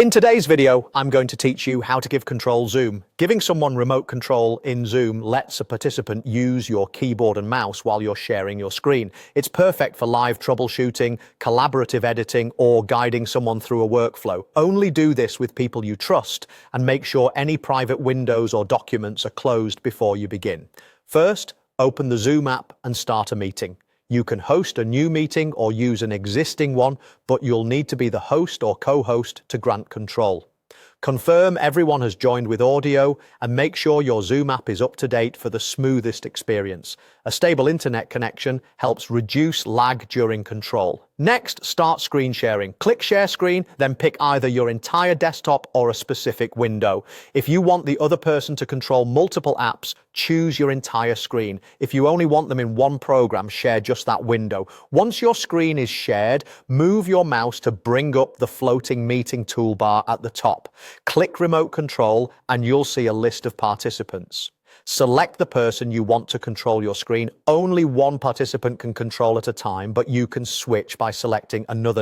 In today's video, I'm going to teach you how to give control Zoom. Giving someone remote control in Zoom lets a participant use your keyboard and mouse while you're sharing your screen. It's perfect for live troubleshooting, collaborative editing, or guiding someone through a workflow. Only do this with people you trust and make sure any private windows or documents are closed before you begin. First, open the Zoom app and start a meeting. You can host a new meeting or use an existing one, but you'll need to be the host or co-host to grant control. Confirm everyone has joined with audio and make sure your Zoom app is up to date for the smoothest experience. A stable internet connection helps reduce lag during control. Next, start screen sharing. Click Share Screen, then pick either your entire desktop or a specific window. If you want the other person to control multiple apps, choose your entire screen. If you only want them in one program, share just that window. Once your screen is shared, move your mouse to bring up the floating meeting toolbar at the top. Click Remote Control and you'll see a list of participants. Select the person you want to control your screen. Only one participant can control at a time, but you can switch by selecting another